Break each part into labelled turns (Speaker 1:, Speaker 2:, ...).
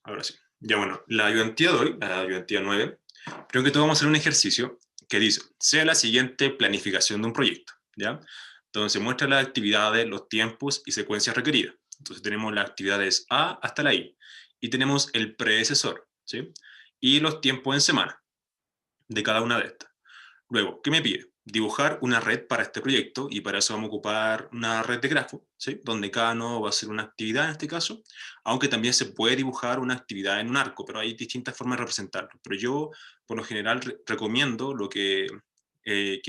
Speaker 1: Ahora sí. Ya bueno, la ayudantía de hoy, la ayudantía 9, creo que todos vamos a hacer un ejercicio que dice, sea la siguiente planificación de un proyecto, ¿ya? Entonces muestra las actividades, los tiempos y secuencias requeridas. Entonces tenemos las actividades A hasta la I, y tenemos el predecesor, ¿sí? Y los tiempos en semana de cada una de estas. Luego, ¿qué me pide? Dibujar una red para este proyecto, y para eso vamos a ocupar una red de grafo, ¿sí? Donde cada nodo va a ser una actividad en este caso, aunque también se puede dibujar una actividad en un arco, pero hay distintas formas de representarlo. Pero yo, por lo general, recomiendo que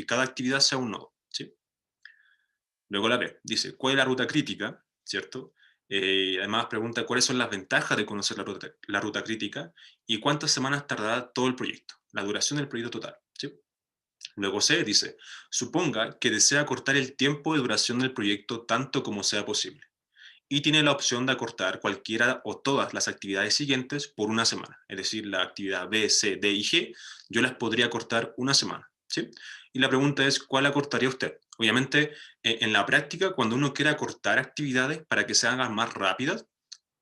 Speaker 1: cada actividad sea un nodo, ¿sí? Luego la B, dice, ¿cuál es la ruta crítica? ¿Cierto? Además pregunta cuáles son las ventajas de conocer la ruta crítica y cuántas semanas tardará todo el proyecto, la duración del proyecto total, ¿sí? Luego C dice, suponga que desea cortar el tiempo de duración del proyecto tanto como sea posible, y tiene la opción de acortar cualquiera o todas las actividades siguientes por una semana. Es decir, la actividad B, C, D y G, yo las podría cortar una semana, ¿sí? Y la pregunta es, ¿cuál acortaría usted? Obviamente, en la práctica, cuando uno quiere acortar actividades para que se hagan más rápidas,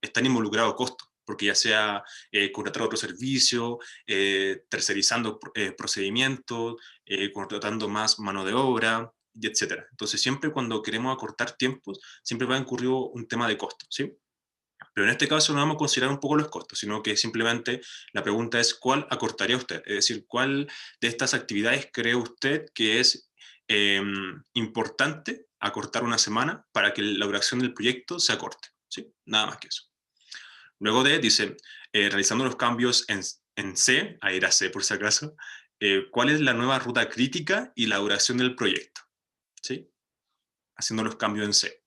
Speaker 1: están involucrados costos, porque ya sea contratar otro servicio, tercerizando procedimientos, contratando más mano de obra, y etcétera. Entonces, siempre cuando queremos acortar tiempos, siempre va a incurrir un tema de costo, ¿sí? Pero en este caso no vamos a considerar un poco los costos, sino que simplemente la pregunta es, ¿cuál acortaría usted? Es decir, ¿cuál de estas actividades cree usted que es importante acortar una semana para que la duración del proyecto se acorte? ¿Sí? Nada más que eso. Luego de, dice, realizando los cambios en C, ahí era C por si acaso, ¿cuál es la nueva ruta crítica y la duración del proyecto? ¿Sí? Haciendo los cambios en C.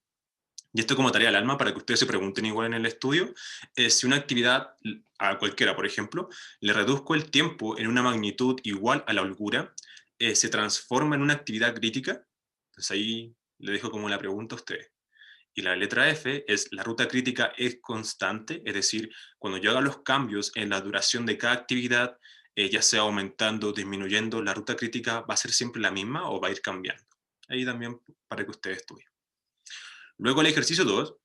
Speaker 1: Y esto como tarea al alma para que ustedes se pregunten igual en el estudio, si una actividad a cualquiera, por ejemplo, le reduzco el tiempo en una magnitud igual a la holgura, ¿se transforma en una actividad crítica? Entonces ahí le dejo como la pregunta a ustedes. Y la letra F es, la ruta crítica es constante, es decir, cuando yo haga los cambios en la duración de cada actividad, ya sea aumentando o disminuyendo, la ruta crítica va a ser siempre la misma o va a ir cambiando. Ahí también para que ustedes estudien. Luego el ejercicio 2,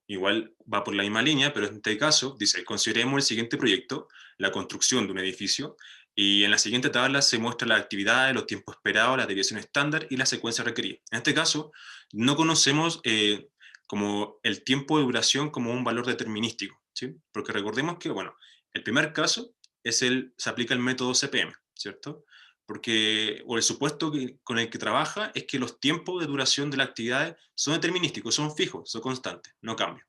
Speaker 1: igual va por la misma línea, pero en este caso dice, consideremos el siguiente proyecto, la construcción de un edificio, y en la siguiente tabla se muestra las actividades, los tiempos esperados, la deviación estándar y la secuencia requerida. En este caso, no conocemos como el tiempo de duración como un valor determinístico, ¿sí? Porque recordemos que, bueno, el primer caso se aplica el método CPM, ¿cierto? Porque, o el supuesto con el que trabaja es que los tiempos de duración de las actividades son determinísticos, son fijos, son constantes, no cambian.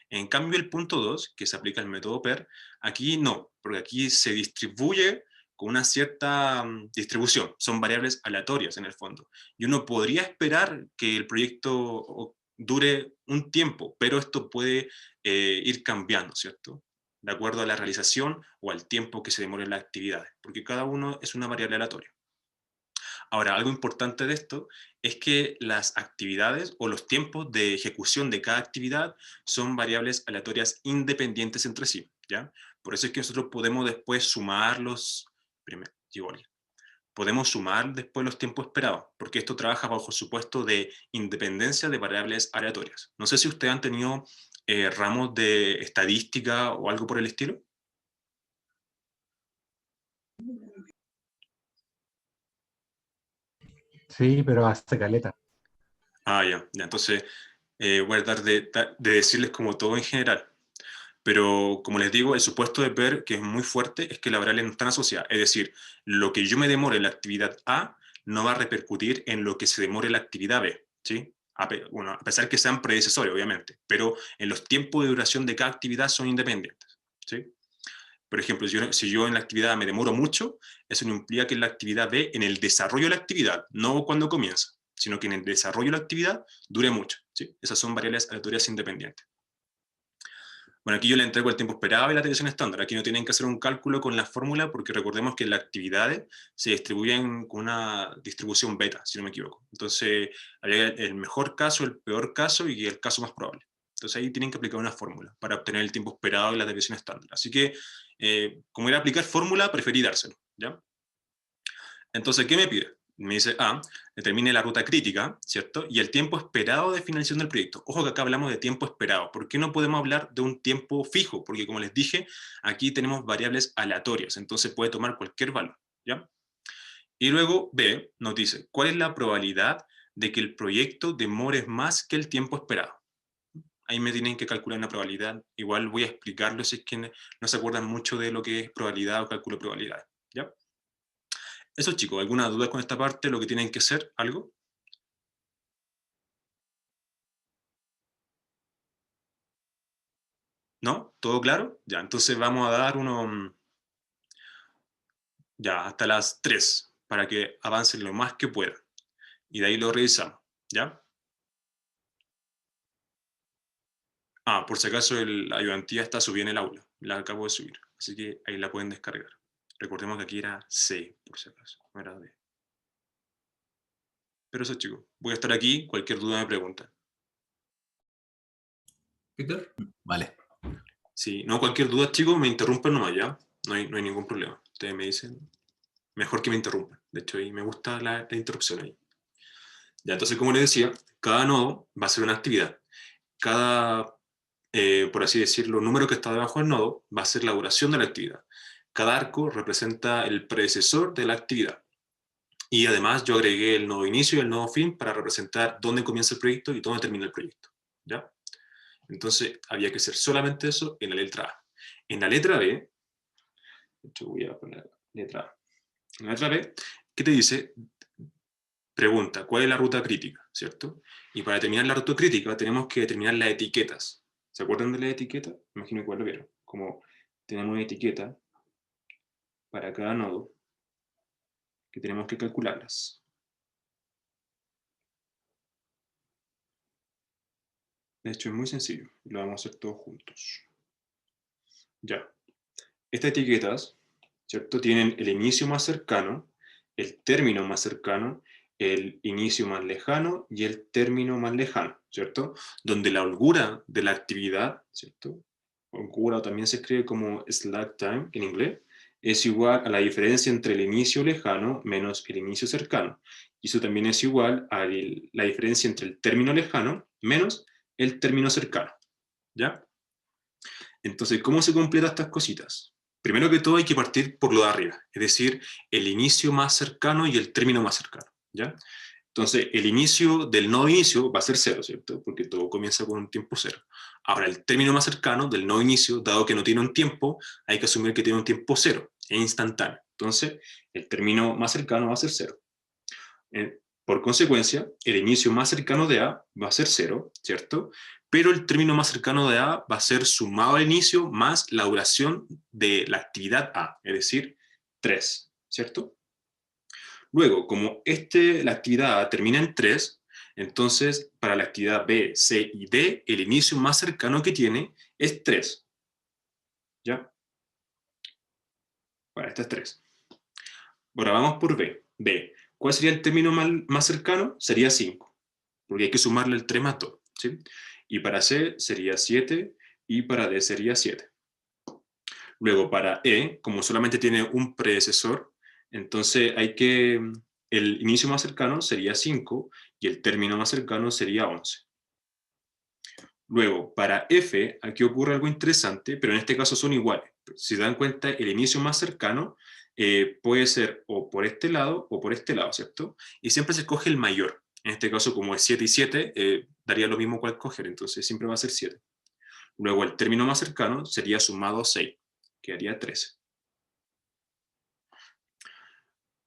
Speaker 1: En cambio, el punto 2, que se aplica el método PER, aquí no, porque aquí se distribuye con una cierta distribución, son variables aleatorias en el fondo. Y uno podría esperar que el proyecto dure un tiempo, pero esto puede ir cambiando, ¿cierto? De acuerdo a la realización o al tiempo que se demore la actividad, porque cada uno es una variable aleatoria. Ahora, algo importante de esto es que las actividades o los tiempos de ejecución de cada actividad son variables aleatorias independientes entre sí, ¿ya? Por eso es que nosotros podemos después sumarlos, podemos sumar después los tiempos esperados, porque esto trabaja bajo el supuesto de independencia de variables aleatorias. No sé si ustedes han tenido ramos de estadística o algo por el estilo.
Speaker 2: Sí, pero hasta caleta.
Speaker 1: Ah, ya, ya. Entonces voy a tratar de decirles como todo en general. Pero, como les digo, el supuesto de PER, que es muy fuerte, es que las variables no están asociadas. Es decir, lo que yo me demore en la actividad A no va a repercutir en lo que se demore en la actividad B, ¿sí? Bueno, a pesar que sean predecesores, obviamente, pero en los tiempos de duración de cada actividad son independientes, ¿sí? Por ejemplo, si yo en la actividad me demoro mucho, eso no implica que en la actividad B, en el desarrollo de la actividad, no cuando comienza, sino que en el desarrollo de la actividad dure mucho, ¿sí? Esas son variables aleatorias independientes. Bueno, aquí yo le entrego el tiempo esperado y la deviación estándar. Aquí no tienen que hacer un cálculo con la fórmula porque recordemos que las actividades se distribuyen con una distribución beta, si no me equivoco. Entonces, habría el mejor caso, el peor caso y el caso más probable. Entonces ahí tienen que aplicar una fórmula para obtener el tiempo esperado y la deviación estándar. Así que, como era aplicar fórmula, preferí dárselo, ¿ya? Entonces, ¿qué me pide? me dice A, determine la ruta crítica, ¿cierto? Y el tiempo esperado de finalización del proyecto. Ojo que acá hablamos de tiempo esperado. ¿Por qué no podemos hablar de un tiempo fijo? Porque como les dije, aquí tenemos variables aleatorias, entonces puede tomar cualquier valor, ¿ya? Y luego B nos dice, ¿cuál es la probabilidad de que el proyecto demore más que el tiempo esperado? Ahí me tienen que calcular una probabilidad. Igual voy a explicarlo si es que no se acuerdan mucho de lo que es probabilidad o cálculo de probabilidad, ¿ya? Eso, chicos, ¿alguna duda con esta parte? ¿Lo que tienen que hacer? ¿Algo? ¿No? ¿Todo claro? Ya, entonces vamos a dar ya, hasta las 3 para que avancen lo más que puedan. Y de ahí lo revisamos, ¿ya? Ah, por si acaso la ayudantía está subida en el aula. La acabo de subir, así que ahí la pueden descargar. Recordemos que aquí era C, por si acaso, no era D. Pero eso, chicos, voy a estar aquí, cualquier duda me preguntan.
Speaker 3: ¿Peter? Vale.
Speaker 1: Si no, cualquier duda, chicos, me interrumpen nomás, ¿ya? No hay ningún problema. Ustedes me dicen, mejor que me interrumpan. De hecho, ahí me gusta la interrupción ahí. Ya, entonces, como les decía, cada nodo va a ser una actividad. Cada, por así decirlo, número que está debajo del nodo va a ser la duración de la actividad. Cada arco representa el predecesor de la actividad. Y además yo agregué el nodo inicio y el nodo fin para representar dónde comienza el proyecto y dónde termina el proyecto, ¿ya? Entonces había que hacer solamente eso en la letra A. En la letra B, de hecho voy a poner letra A. En la letra B, ¿qué te dice? Pregunta, ¿cuál es la ruta crítica? ¿Cierto? Y para determinar la ruta crítica tenemos que determinar las etiquetas. ¿Se acuerdan de la etiqueta? Imagino que igual lo vieron. Como tenemos una etiqueta para cada nodo que tenemos que calcularlas. De hecho es muy sencillo. Lo vamos a hacer todos juntos. Ya. Estas etiquetas, ¿cierto? Tienen el inicio más cercano, el término más cercano, el inicio más lejano y el término más lejano, ¿cierto? Donde la holgura de la actividad, ¿cierto? Holgura también se escribe como slack time en inglés, es igual a la diferencia entre el inicio lejano menos el inicio cercano. Y eso también es igual a la diferencia entre el término lejano menos el término cercano, ¿ya? Entonces, ¿cómo se completan estas cositas? Primero que todo hay que partir por lo de arriba, es decir, el inicio más cercano y el término más cercano, ¿ya? Entonces, el inicio del no inicio va a ser 0, ¿cierto? Porque todo comienza con un tiempo 0. Ahora, el término más cercano del no inicio, dado que no tiene un tiempo, hay que asumir que tiene un tiempo 0, es instantáneo. Entonces, el término más cercano va a ser 0. Por consecuencia, el inicio más cercano de A va a ser 0, ¿cierto? Pero el término más cercano de A va a ser sumado al inicio más la duración de la actividad A, es decir, 3, ¿cierto? Luego, como la actividad A termina en 3, entonces para la actividad B, C y D, el inicio más cercano que tiene es 3. ¿Ya? Bueno, este es 3. Ahora vamos por B. B. ¿Cuál sería el término más cercano? Sería 5, porque hay que sumarle el 3 más 2, ¿sí? Y para C sería 7 y para D sería 7. Luego para E, como solamente tiene un predecesor, entonces el inicio más cercano sería 5 y el término más cercano sería 11. Luego, para F, aquí ocurre algo interesante, pero en este caso son iguales. Si se dan cuenta, el inicio más cercano puede ser o por este lado o por este lado, ¿cierto? Y siempre se escoge el mayor. En este caso, como es 7 y 7, daría lo mismo cual coger, entonces siempre va a ser 7. Luego, el término más cercano sería sumado 6, que haría 13.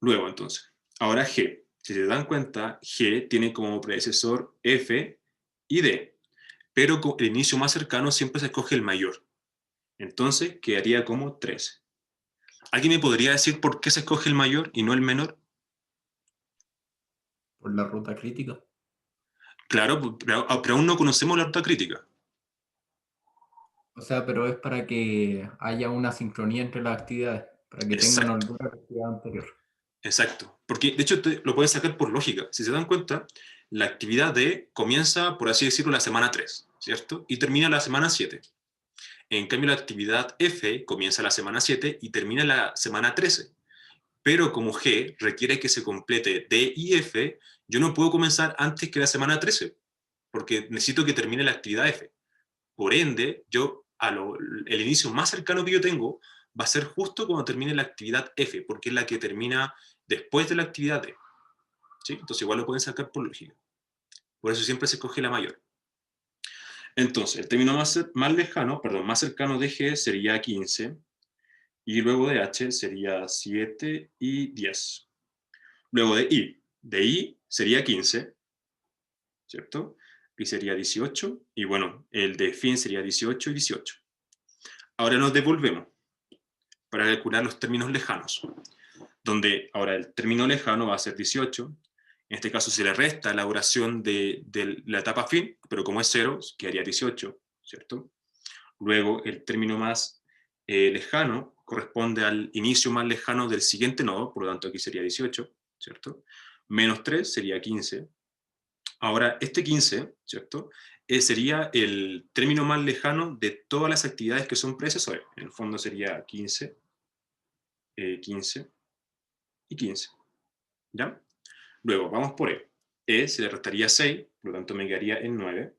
Speaker 1: Luego, entonces, ahora G. Si se dan cuenta, G tiene como predecesor F y D, pero el inicio más cercano siempre se escoge el mayor. Entonces, quedaría como 13. ¿Alguien me podría decir por qué se escoge el mayor y no el menor?
Speaker 3: Por la ruta crítica.
Speaker 1: Claro, pero aún no conocemos la ruta crítica.
Speaker 3: O sea, pero es para que haya una sincronía entre las actividades, para que tengan
Speaker 1: Exacto,
Speaker 3: holgura la actividad anterior.
Speaker 1: exacto. Porque, de hecho, lo pueden sacar por lógica. Si se dan cuenta, la actividad D comienza, por así decirlo, la semana 3, ¿cierto? Y termina la semana 7. En cambio, la actividad F comienza la semana 7 y termina la semana 13. pero como G requiere que se complete D y F, yo no puedo comenzar antes que la semana 13, porque necesito que termine la actividad F. Por ende, el inicio más cercano que yo tengo va a ser justo cuando termine la actividad F, porque es la que termina después de la actividad D. ¿Sí? Entonces igual lo pueden sacar por lógica. Por eso siempre se escoge la mayor. Entonces, el término más cercano de G sería 15, y luego de H sería 7 y 10. Luego de I sería 15, ¿cierto? Y sería 18, y bueno, el de fin sería 18 y 18. Ahora nos devolvemos para calcular los términos lejanos, donde ahora el término lejano va a ser 18, en este caso se le resta la duración de la etapa fin, pero como es 0, quedaría 18, ¿cierto? Luego el término más lejano corresponde al inicio más lejano del siguiente nodo, por lo tanto aquí sería 18, ¿cierto? Menos 3 sería 15. Ahora, este 15, ¿cierto? Sería el término más lejano de todas las actividades que son predecesores. En el fondo sería 15, 15 y 15. ¿Ya? Luego, vamos por E. E se le restaría 6, por lo tanto me quedaría en 9.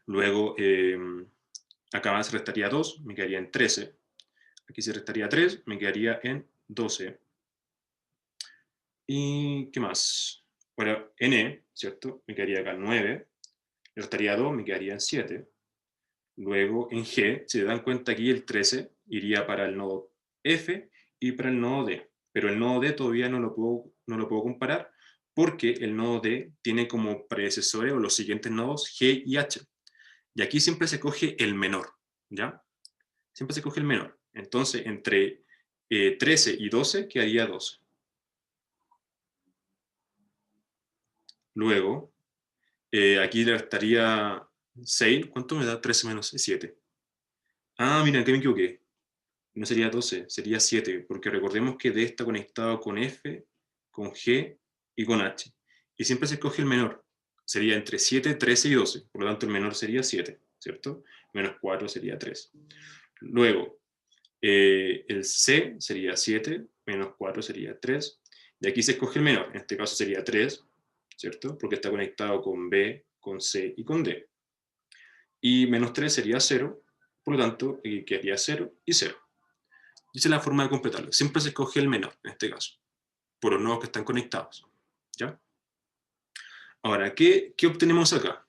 Speaker 1: Luego, acá se restaría 2, me quedaría en 13. Aquí se restaría 3, me quedaría en 12. ¿Y qué más? Bueno, en E, ¿cierto? Me quedaría acá en 9. Le restaría 2, me quedaría en 7. Luego en G, si se dan cuenta aquí el 13 iría para el nodo F y para el nodo D. Pero el nodo D todavía no lo puedo comparar porque el nodo D tiene como predecesores o los siguientes nodos G y H. Y aquí siempre se coge el menor, ¿ya? Siempre se coge el menor. Entonces, entre 13 y 12 quedaría 12. Luego, aquí le estaría 6. ¿Cuánto me da 13 menos 7? Ah, mira, que me equivoqué. No sería 12, sería 7, porque recordemos que D está conectado con F, con G y con H. Y siempre se escoge el menor. Sería entre 7, 13 y 12. Por lo tanto, el menor sería 7, ¿cierto? Menos 4 sería 3. Luego, el C sería 7, menos 4 sería 3. Y aquí se escoge el menor. En este caso sería 3, ¿cierto? Porque está conectado con B, con C y con D. Y menos 3 sería 0. Por lo tanto, aquí quedaría 0 y 0. Y esa es la forma de completarlo. Siempre se escoge el menor, en este caso, por los nodos que están conectados. ¿Ya? Ahora, ¿qué obtenemos acá?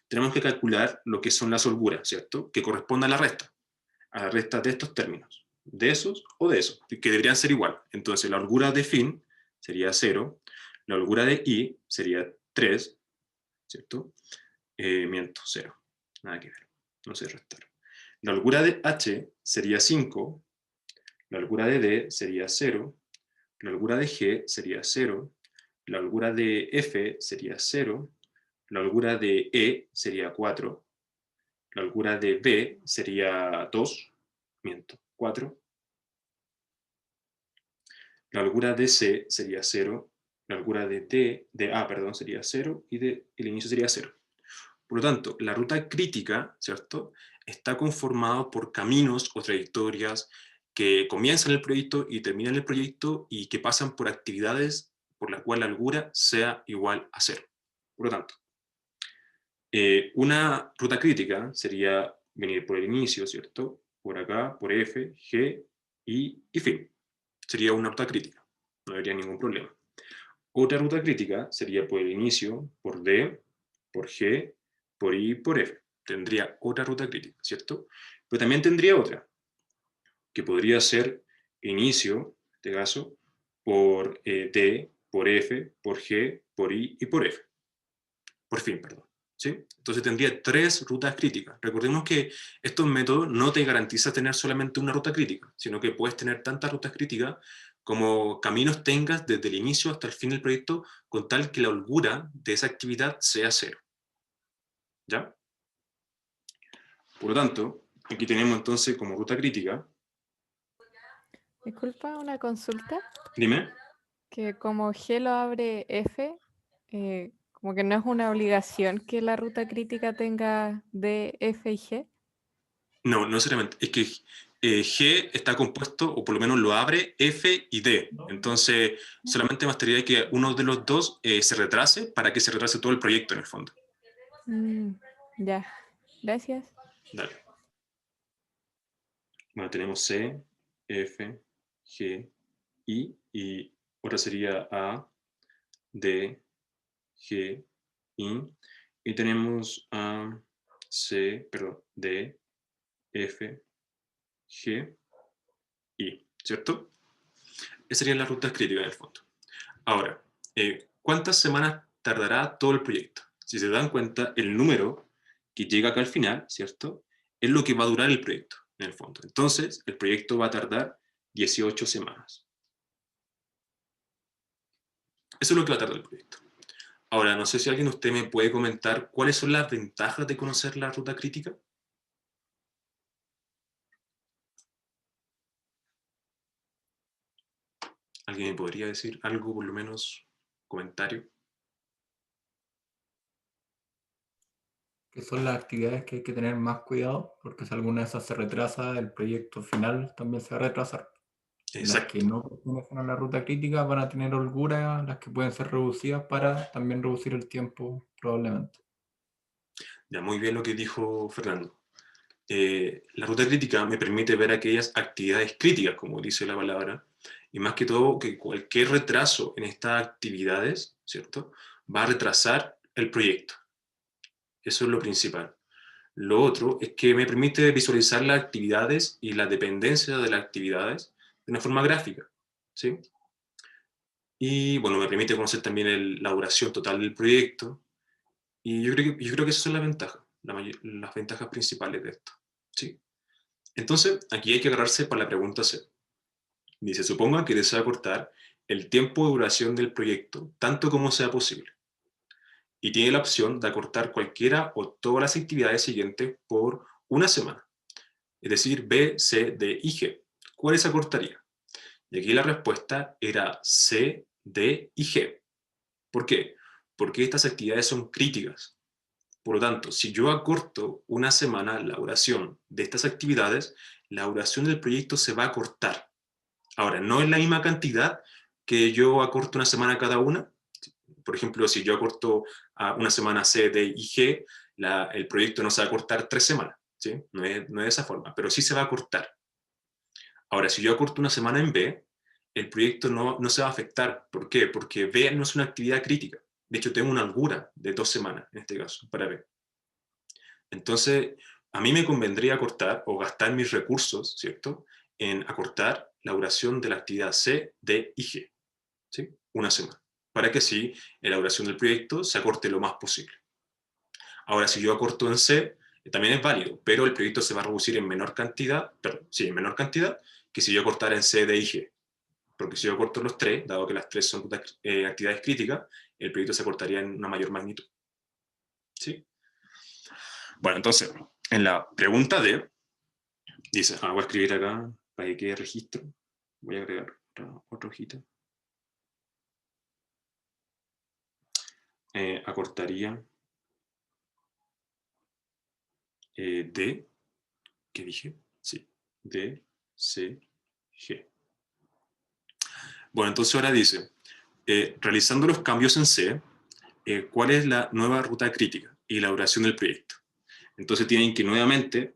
Speaker 1: Tenemos que calcular lo que son las holguras, ¿cierto? Que corresponde a la resta de estos términos, de esos o de esos, que deberían ser igual. Entonces, la holgura de fin sería 0, la holgura de I sería 3, ¿cierto? Miento, 0, nada que ver, no sé restar. La holgura de H sería 5, la holgura de D sería 0, la holgura de G sería 0, la holgura de F sería 0, la holgura de E sería 4, la holgura de B sería 2, miento, 4, la holgura de C sería 0, la holgura de A, perdón, sería 0 y el inicio sería 0. Por lo tanto, la ruta crítica, ¿cierto?, está conformada por caminos o trayectorias que comienzan el proyecto y terminan el proyecto y que pasan por actividades por las cuales la holgura sea igual a 0. Por lo tanto, una ruta crítica sería venir por el inicio, ¿cierto? Por acá, por F, G, I y fin. Sería una ruta crítica. No habría ningún problema. Otra ruta crítica sería por el inicio, por D, por G, por I, por F. Tendría otra ruta crítica, ¿cierto? Pero también tendría otra, que podría ser inicio, en este caso, por D, por F, por G, por I y por F. Por fin, perdón. ¿Sí? Entonces tendría 3 rutas críticas. Recordemos que estos métodos no te garantizan tener solamente una ruta crítica, sino que puedes tener tantas rutas críticas como caminos tengas desde el inicio hasta el fin del proyecto, con tal que la holgura de esa actividad sea 0. ¿Ya? Por lo tanto, aquí tenemos entonces como ruta crítica.
Speaker 4: Disculpa, una consulta.
Speaker 1: Dime.
Speaker 4: Que como G lo abre F, como que no es una obligación que la ruta crítica tenga D, F y G.
Speaker 1: No, no necesariamente. Es que G está compuesto, o por lo menos lo abre, F y D. Entonces, solamente bastaría que uno de los dos se retrase para que se retrase todo el proyecto en el fondo.
Speaker 4: Ya, gracias.
Speaker 1: Dale. Bueno, tenemos C, F, G, I, y otra sería A, D, G, I, y tenemos A, C, perdón, D, F, G, I, ¿cierto? Esa sería la ruta crítica en el fondo. Ahora, ¿cuántas semanas tardará todo el proyecto? Si se dan cuenta, el número que llega acá al final, ¿cierto? Es lo que va a durar el proyecto, en el fondo. Entonces, el proyecto va a tardar 18 semanas. Eso es lo que va a tardar el proyecto. Ahora, no sé si alguien de ustedes me puede comentar cuáles son las ventajas de conocer la ruta crítica. ¿Alguien me podría decir algo, por lo menos, comentario?
Speaker 3: Que son las actividades que hay que tener más cuidado, porque si alguna de esas se retrasa, el proyecto final también se va a retrasar. Las que
Speaker 1: Exacto.
Speaker 3: no pertenecen a la ruta crítica van a tener holgura, las que pueden ser reducidas para también reducir el tiempo probablemente.
Speaker 1: Ya, muy bien lo que dijo Fernando. La ruta crítica me permite ver aquellas actividades críticas, como dice la palabra, y más que todo que cualquier retraso en estas actividades, ¿cierto?, va a retrasar el proyecto. Eso es lo principal. Lo otro es que me permite visualizar las actividades y la dependencia de las actividades de una forma gráfica, ¿sí? Y bueno, me permite conocer también la duración total del proyecto, y yo creo que esas son las ventajas, las ventajas principales de esto, ¿sí? Entonces, aquí hay que agarrarse para la pregunta C. Dice, suponga que desea cortar el tiempo de duración del proyecto tanto como sea posible. Y tiene la opción de acortar cualquiera o todas las actividades siguientes por una semana. Es decir, B, C, D y G. ¿Cuáles acortaría? Y aquí la respuesta era C, D y G. ¿Por qué? Porque estas actividades son críticas. Por lo tanto, si yo acorto una semana la duración de estas actividades, la duración del proyecto se va a acortar. Ahora, no es la misma cantidad que yo acorto una semana cada una. Por ejemplo, si yo acorto a una semana C, D y G, el proyecto no se va a cortar 3 semanas, ¿sí? No es de esa forma, pero sí se va a cortar. Ahora, si yo acorto una semana en B, el proyecto no se va a afectar. ¿Por qué? Porque B no es una actividad crítica. De hecho, tengo una holgura de 2 semanas, en este caso, para B. Entonces, a mí me convendría acortar o gastar mis recursos, ¿cierto?, en acortar la duración de la actividad C, D y G, ¿sí? Una semana, para que así la duración del proyecto se acorte lo más posible. Ahora, si yo acorto en C, también es válido, pero el proyecto se va a reducir en menor cantidad, en menor cantidad, que si yo acortara en C, D y G. Porque si yo acorto los tres, dado que las tres son actividades críticas, el proyecto se acortaría en una mayor magnitud. ¿Sí? Bueno, entonces, en la pregunta D, dice, voy a escribir acá para que quede registro. Voy a agregar otra hojita. Acortaría D, ¿qué dije? Sí, D, C, G. Bueno, entonces ahora dice, realizando los cambios en C, ¿cuál es la nueva ruta crítica y la duración del proyecto? Entonces tienen que nuevamente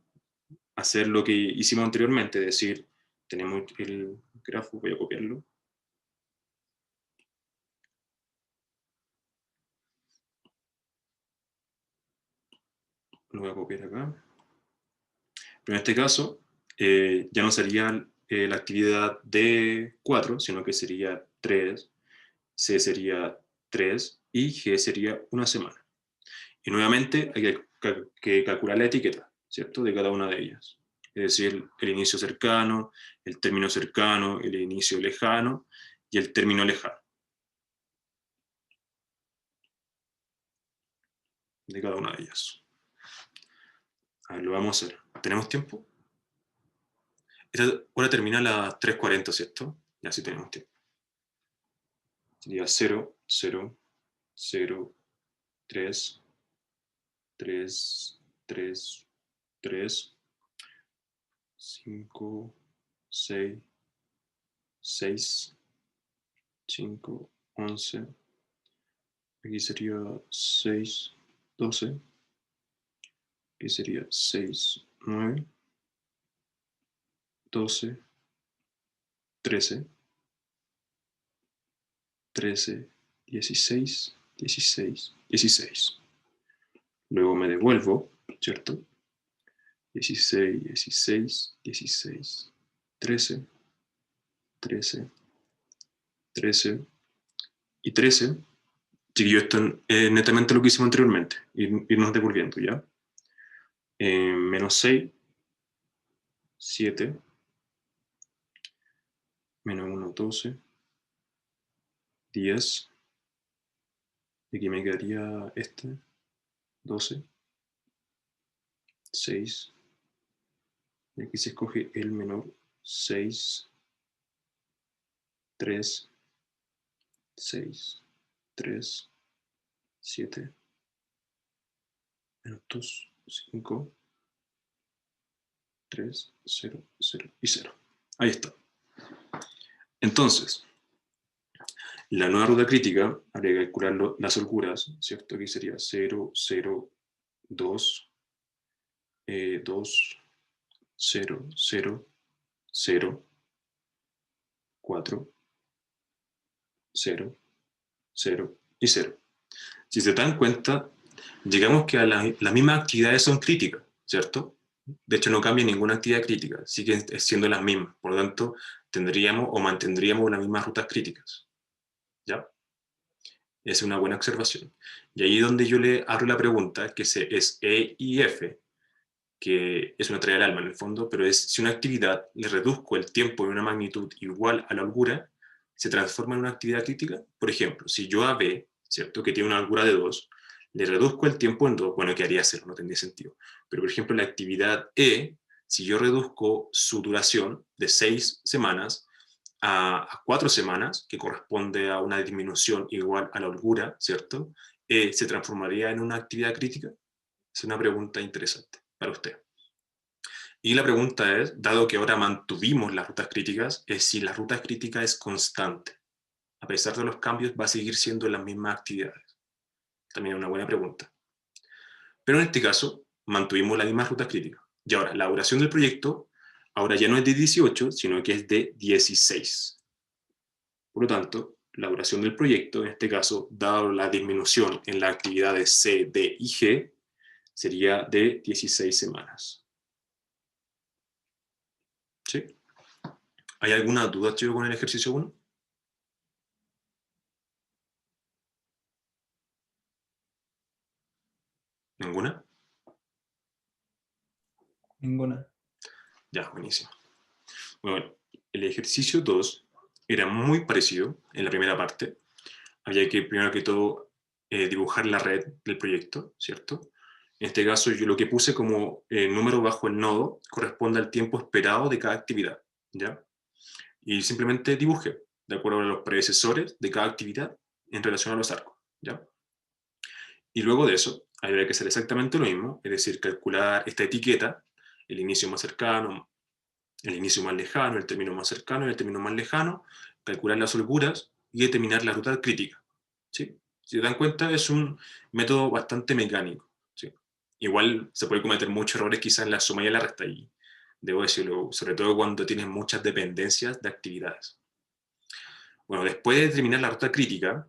Speaker 1: hacer lo que hicimos anteriormente, es decir, tenemos el grafo, voy a copiarlo. Lo voy a copiar acá. Pero en este caso, ya no sería la actividad D4, sino que sería 3, C sería 3 y G sería una semana. Y nuevamente hay que calcular la etiqueta, ¿cierto?, de cada una de ellas. Es decir, el inicio cercano, el término cercano, el inicio lejano y el término lejano. De cada una de ellas. A ver, lo vamos a hacer. ¿Tenemos tiempo? Esta hora termina a las 3:40, ¿cierto? Ya sí tenemos tiempo. Sería 0, 0, 0, 3, 3, 3, 3, 5, 6, 6, 5, 11. Aquí sería 6, 12. Aquí sería 6, 9, 12, 13, 13, 16, 16, 16. Luego me devuelvo, ¿cierto? 16, 16, 16, 13, 13, 13 y 13. Chiquillo, esto es netamente lo que hicimos anteriormente, irnos devolviendo, ¿ya? Menos 6, 7, menos 1, 12, 10, y aquí me quedaría 12, 6, y aquí se escoge el menor, 6, 3, 6, 3, 7, menos 2, 5, 3, 0, 0 y 0. Ahí está. Entonces, la nueva ruta crítica, habría que calcular las holguras, ¿cierto? Aquí sería 0, 0, 2, 2, 0, 0, 0, 4, 0, 0 y 0. Si se dan cuenta, digamos que las mismas actividades son críticas, ¿cierto? De hecho, no cambia ninguna actividad crítica, siguen siendo las mismas. Por lo tanto, tendríamos o mantendríamos las mismas rutas críticas. ¿Ya? Es una buena observación. Y ahí es donde yo le abro la pregunta, que es E y F, que es una tarea del alma en el fondo, pero es si una actividad le reduzco el tiempo en una magnitud igual a la holgura, ¿se transforma en una actividad crítica? Por ejemplo, si yo a B, ¿cierto?, que tiene una holgura de 2, le reduzco el tiempo en 2, bueno, quedaría 0, no tendría sentido. Pero, por ejemplo, la actividad E, si yo reduzco su duración de 6 semanas a 4 semanas, que corresponde a una disminución igual a la holgura, ¿cierto?, ¿se transformaría en una actividad crítica? Es una pregunta interesante para usted. Y la pregunta es, dado que ahora mantuvimos las rutas críticas, es si la ruta crítica es constante. A pesar de los cambios, va a seguir siendo las mismas actividades. También es una buena pregunta. Pero en este caso, mantuvimos las mismas rutas críticas. Y ahora, la duración del proyecto, ahora ya no es de 18, sino que es de 16. Por lo tanto, la duración del proyecto, en este caso, dado la disminución en las actividades C, D y G, sería de 16 semanas. ¿Sí? ¿Hay alguna duda, chico, con el ejercicio 1? ¿Ninguna?
Speaker 3: Ninguna.
Speaker 1: Ya, buenísimo. Bueno, el ejercicio 2 era muy parecido en la primera parte. Había que, primero que todo, dibujar la red del proyecto, ¿cierto? En este caso, yo lo que puse como número bajo el nodo corresponde al tiempo esperado de cada actividad, ¿ya? Y simplemente dibujé, de acuerdo a los predecesores de cada actividad en relación a los arcos, ¿ya? Y luego de eso, habría que hacer exactamente lo mismo, es decir, calcular esta etiqueta, el inicio más cercano, el inicio más lejano, el término más cercano y el término más lejano, calcular las holguras y determinar la ruta crítica. ¿Sí? Si se dan cuenta, es un método bastante mecánico. ¿Sí? Igual se puede cometer muchos errores quizás en la suma y en la resta, y debo decirlo, sobre todo cuando tienes muchas dependencias de actividades. Bueno, después de determinar la ruta crítica,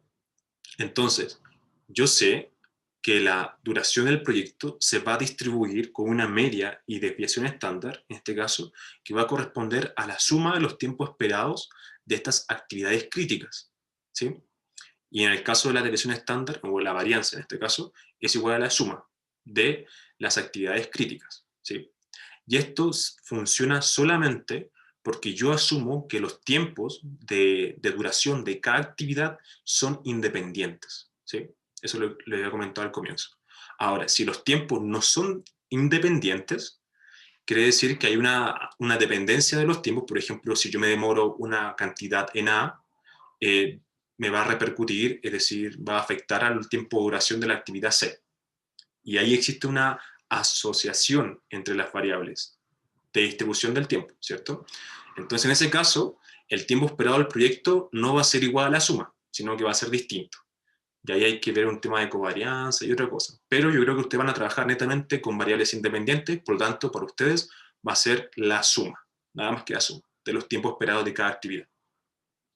Speaker 1: entonces, yo sé que la duración del proyecto se va a distribuir con una media y desviación estándar, en este caso, que va a corresponder a la suma de los tiempos esperados de estas actividades críticas, ¿sí? Y en el caso de la desviación estándar, o la varianza en este caso, es igual a la suma de las actividades críticas, ¿sí? Y esto funciona solamente porque yo asumo que los tiempos de duración de cada actividad son independientes, ¿sí? Eso lo había comentado al comienzo. Ahora, si los tiempos no son independientes, quiere decir que hay una dependencia de los tiempos. Por ejemplo, si yo me demoro una cantidad en A, me va a repercutir, es decir, va a afectar al tiempo de duración de la actividad C. Y ahí existe una asociación entre las variables. de distribución del tiempo, ¿cierto? Entonces, en ese caso, el tiempo esperado del proyecto no va a ser igual a la suma, sino que va a ser distinto. Y ahí hay que ver un tema de covarianza y otra cosa. Pero yo creo que ustedes van a trabajar netamente con variables independientes, por lo tanto, para ustedes va a ser la suma, nada más que la suma, de los tiempos esperados de cada actividad.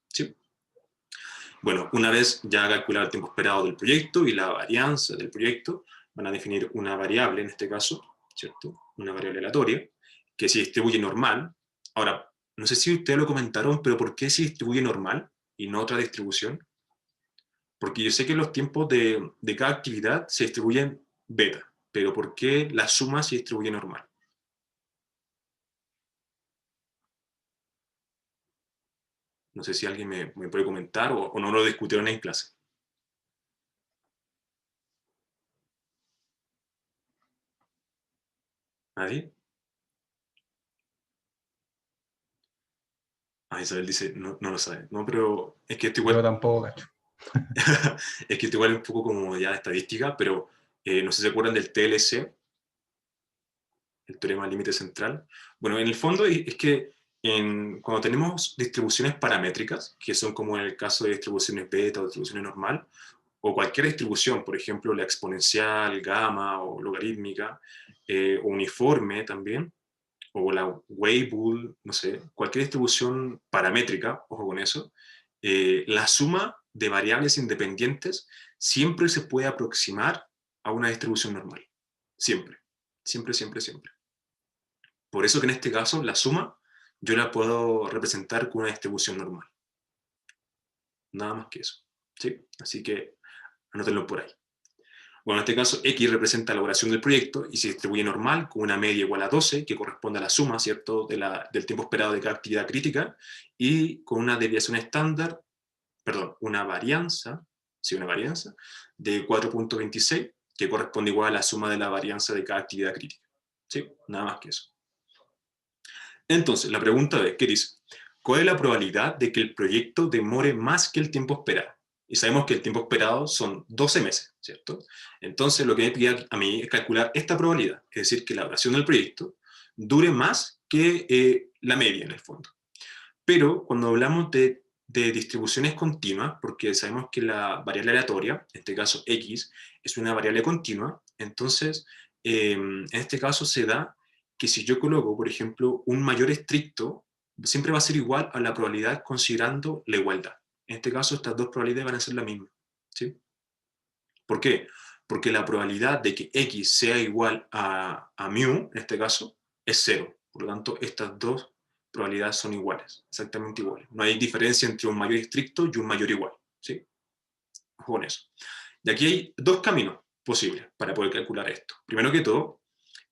Speaker 1: ¿Sí? Bueno, una vez ya calculado el tiempo esperado del proyecto y la varianza del proyecto, van a definir una variable, en este caso, ¿cierto? Una variable aleatoria, que se distribuye normal. Ahora, no sé si ustedes lo comentaron, pero ¿por qué se distribuye normal y no otra distribución? Porque yo sé que los tiempos de cada actividad se distribuyen beta, pero ¿por qué la suma se distribuye normal? No sé si alguien me puede comentar o no lo discutieron en clase. ¿Nadie? Ah, Isabel dice, no, no lo sabe. No, pero es que esto
Speaker 2: Yo
Speaker 1: igual,
Speaker 2: tampoco cacho.
Speaker 1: es que esto igual es un poco como ya estadística, pero no sé si se acuerdan del TLC, el teorema del límite central. Bueno, en el fondo es que cuando tenemos distribuciones paramétricas, que son como en el caso de distribuciones beta o distribuciones normal, o cualquier distribución, por ejemplo, la exponencial, gamma o logarítmica, o uniforme también, o la Weibull, no sé, cualquier distribución paramétrica, ojo con eso, la suma de variables independientes siempre se puede aproximar a una distribución normal. Siempre, siempre, siempre, siempre. Por eso que en este caso la suma yo la puedo representar con una distribución normal. Nada más que eso. ¿Sí? Así que anótenlo por ahí. Bueno, en este caso, X representa la duración del proyecto y se distribuye normal con una media igual a 12, que corresponde a la suma, ¿cierto?, del tiempo esperado de cada actividad crítica, y con una desviación estándar, perdón, una varianza de 4.26, que corresponde igual a la suma de la varianza de cada actividad crítica. ¿Sí? Nada más que eso. Entonces, la pregunta es, ¿qué dice? ¿Cuál es la probabilidad de que el proyecto demore más que el tiempo esperado? Y sabemos que el tiempo esperado son 12 meses, ¿cierto? Entonces, lo que me pide a mí es calcular esta probabilidad, es decir, que la duración del proyecto dure más que la media, en el fondo. Pero cuando hablamos de distribuciones continuas, porque sabemos que la variable aleatoria, en este caso X, es una variable continua, entonces, en este caso se da que si yo coloco, por ejemplo, un mayor estricto, siempre va a ser igual a la probabilidad considerando la igualdad. En este caso, estas dos probabilidades van a ser la misma. ¿Sí? ¿Por qué? Porque la probabilidad de que X sea igual a mu, en este caso, es 0. Por lo tanto, estas dos probabilidades son iguales, exactamente iguales. No hay diferencia entre un mayor estricto y un mayor igual. ¿Sí? Ojo con eso. Y aquí hay dos caminos posibles para poder calcular esto. Primero que todo,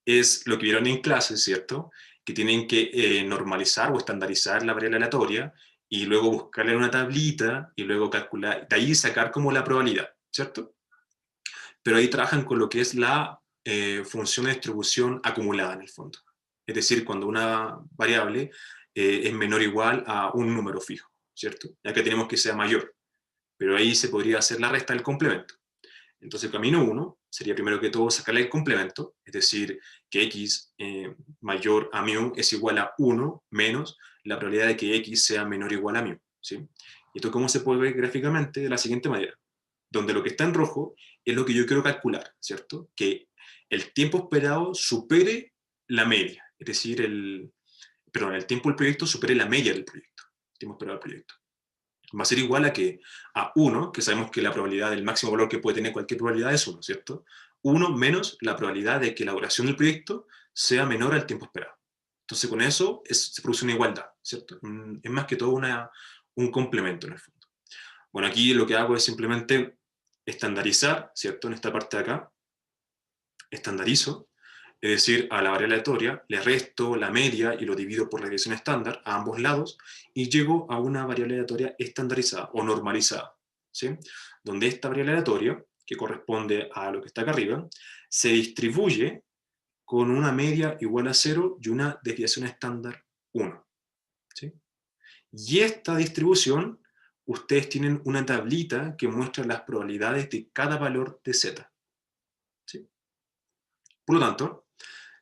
Speaker 1: es lo que vieron en clase, ¿cierto? Que tienen que normalizar o estandarizar la variable aleatoria y luego buscarle una tablita y luego calcular, de ahí sacar como la probabilidad, ¿cierto? Pero ahí trabajan con lo que es la función de distribución acumulada en el fondo. Es decir, cuando una variable es menor o igual a un número fijo, ¿cierto? Ya que tenemos que sea mayor. Pero ahí se podría hacer la resta del complemento. Entonces, el camino 1 sería primero que todo sacarle el complemento, es decir, que x mayor a mu es igual a 1 menos la probabilidad de que x sea menor o igual a mu. ¿Sí? ¿Y esto cómo se puede ver gráficamente? De la siguiente manera, donde lo que está en rojo es lo que yo quiero calcular, ¿cierto? Que el tiempo esperado supere la media, es decir, el tiempo del proyecto supere la media del proyecto, el tiempo esperado del proyecto. Va a ser igual a 1, que sabemos que la probabilidad del máximo valor que puede tener cualquier probabilidad es 1, ¿cierto? 1 menos la probabilidad de que la duración del proyecto sea menor al tiempo esperado. Entonces, con eso se produce una igualdad, ¿cierto? Es más que todo un complemento en el fondo. Bueno, aquí lo que hago es simplemente estandarizar, ¿cierto? En esta parte de acá, estandarizo, es decir, a la variable aleatoria le resto la media y lo divido por la desviación estándar a ambos lados y llego a una variable aleatoria estandarizada o normalizada, ¿sí? Donde esta variable aleatoria, que corresponde a lo que está acá arriba, se distribuye con una media igual a 0 y una desviación estándar 1. ¿Sí? Y esta distribución, ustedes tienen una tablita que muestra las probabilidades de cada valor de z. ¿Sí? Por lo tanto,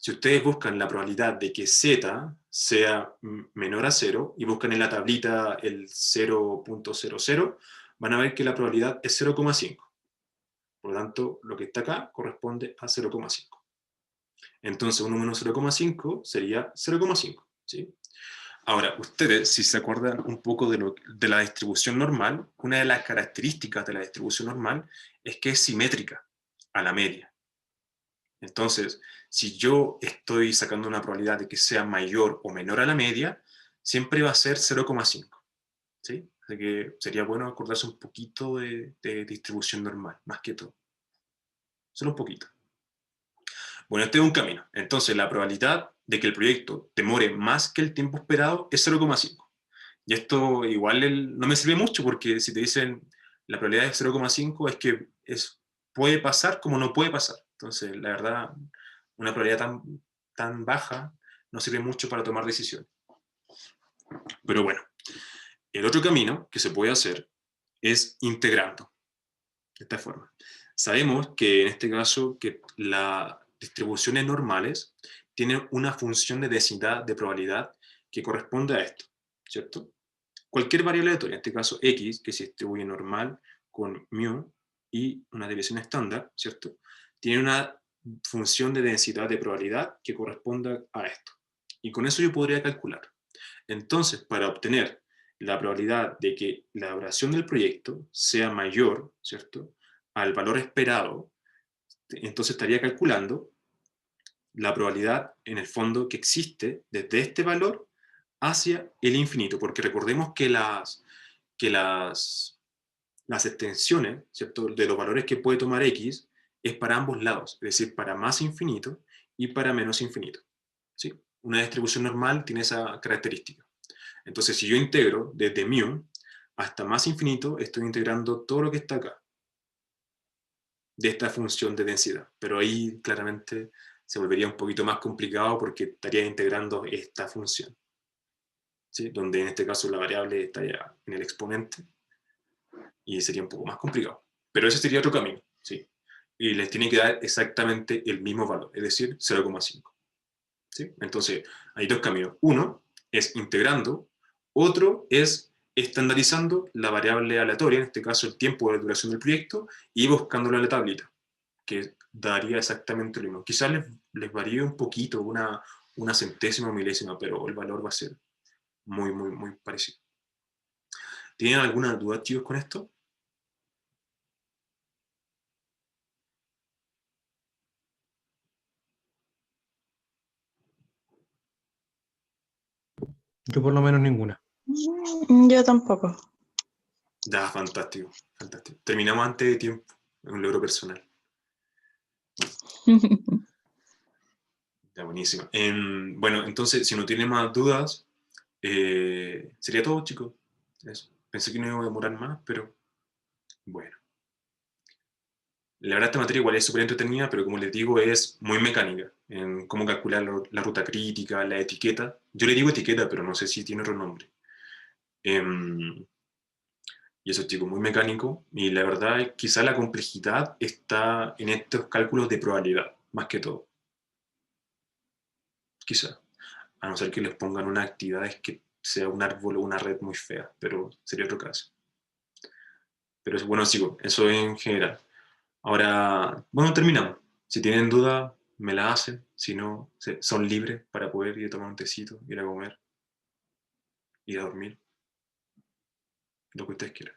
Speaker 1: si ustedes buscan la probabilidad de que z sea menor a 0 y buscan en la tablita el 0.00, van a ver que la probabilidad es 0,5. Por lo tanto, lo que está acá corresponde a 0,5. Entonces 1 menos 0,5 sería 0,5. ¿Sí? Ahora, ustedes, si se acuerdan un poco de la distribución normal, una de las características de la distribución normal es que es simétrica a la media. Entonces, si yo estoy sacando una probabilidad de que sea mayor o menor a la media, siempre va a ser 0,5. ¿Sí? Así que sería bueno acordarse un poquito de distribución normal, más que todo. Solo un poquito. Bueno, este es un camino. Entonces, la probabilidad de que el proyecto demore más que el tiempo esperado es 0,5. Y esto igual no me sirve mucho, porque si te dicen la probabilidad es 0,5 es que puede pasar como no puede pasar. Entonces, la verdad, una probabilidad tan baja no sirve mucho para tomar decisiones. Pero bueno, el otro camino que se puede hacer es integrando. De esta forma. Sabemos que en este caso que las distribuciones normales tienen una función de densidad de probabilidad que corresponde a esto, ¿cierto? Cualquier variable aleatoria, en este caso x, que se distribuye normal con mu y una desviación estándar, ¿cierto? Tiene una función de densidad de probabilidad que corresponde a esto. Y con eso yo podría calcular. Entonces, para obtener la probabilidad de que la duración del proyecto sea mayor, ¿cierto?, al valor esperado, entonces estaría calculando la probabilidad, en el fondo, que existe desde este valor hacia el infinito, porque recordemos que las extensiones, ¿cierto?, de los valores que puede tomar x es para ambos lados, es decir, para más infinito y para menos infinito. ¿Sí? Una distribución normal tiene esa característica. Entonces, si yo integro desde mu hasta más infinito, estoy integrando todo lo que está acá, de esta función de densidad. Pero ahí claramente se volvería un poquito más complicado porque estaría integrando esta función, ¿sí? Donde en este caso la variable está ya en el exponente y sería un poco más complicado. Pero ese sería otro camino, ¿sí? Y les tiene que dar exactamente el mismo valor, es decir, 0,5. ¿Sí? Entonces, hay dos caminos. Uno es integrando, otro es estandarizando la variable aleatoria, en este caso el tiempo de duración del proyecto, y buscándolo en la tablita, que daría exactamente lo mismo. Quizás les varíe un poquito, una centésima o milésima, pero el valor va a ser muy, muy, muy parecido. ¿Tienen alguna duda, chicos, con esto?
Speaker 2: Yo por lo menos ninguna.
Speaker 5: Yo tampoco.
Speaker 1: Ya, fantástico, fantástico. Terminamos antes de tiempo, es un logro personal. Ya, buenísimo. Bueno, entonces, si no tienen más dudas, sería todo, chicos. Eso. Pensé que no iba a demorar más, pero bueno. La verdad, esta materia igual es súper entretenida, pero como les digo, es muy mecánica en cómo calcular la ruta crítica, la etiqueta. Yo le digo etiqueta, pero no sé si tiene otro nombre. Y eso, chicos, muy mecánico. Y la verdad, quizá la complejidad está en estos cálculos de probabilidad, más que todo. Quizá. A no ser que les pongan unas actividades que sea un árbol o una red muy fea, pero sería otro caso. Pero es bueno, chicos, eso en general. Ahora, bueno, terminamos. Si tienen duda, me la hacen. Si no, son libres para poder ir a tomar un tecito, ir a comer, ir a dormir, lo que ustedes quieran.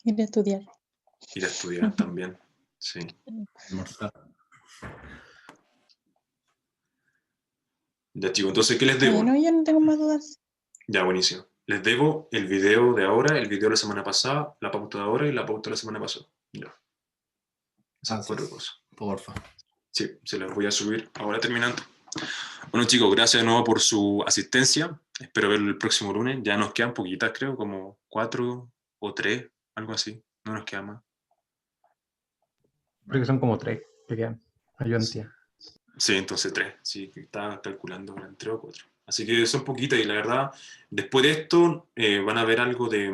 Speaker 5: Ir a estudiar.
Speaker 1: Ir a estudiar también, sí.
Speaker 3: Almorzar.
Speaker 1: Ya, chicos, entonces, ¿qué les debo?
Speaker 5: Bueno, yo no tengo más dudas.
Speaker 1: Ya, buenísimo. Les debo el video de ahora, el video de la semana pasada, la pauta de ahora y la pauta de la semana pasada. Ya. Esas cuatro cosas.
Speaker 3: Porfa.
Speaker 1: Sí, se las voy a subir ahora terminando. Bueno, chicos, gracias de nuevo por su asistencia. Espero verlo el próximo lunes. Ya nos quedan poquitas, creo, como 4 o 3, algo así. No nos queda más.
Speaker 2: Creo que son como 3 que quedan. Ayudantía.
Speaker 1: Sí, entonces 3. Sí, estaba calculando eran 3 o 4. Así que son poquitas y la verdad, después de esto van a ver algo de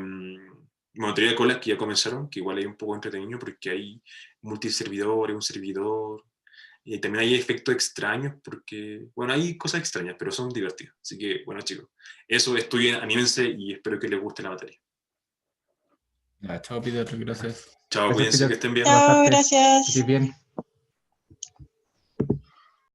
Speaker 1: teoría de colas que ya comenzaron, que igual hay un poco entretenido porque hay multiservidores, un servidor, Y también hay efectos extraños porque, bueno, hay cosas extrañas, pero son divertidas. Así que, bueno, chicos, eso, estudien, anímense y espero que les guste la materia.
Speaker 3: Ya, chao, Peter, gracias.
Speaker 1: Chao,
Speaker 2: Gracias,
Speaker 1: cuídense,
Speaker 2: Peter.
Speaker 1: que estén bien.
Speaker 5: Chao,
Speaker 2: Pasaste. Que
Speaker 5: gracias.
Speaker 2: estés bien.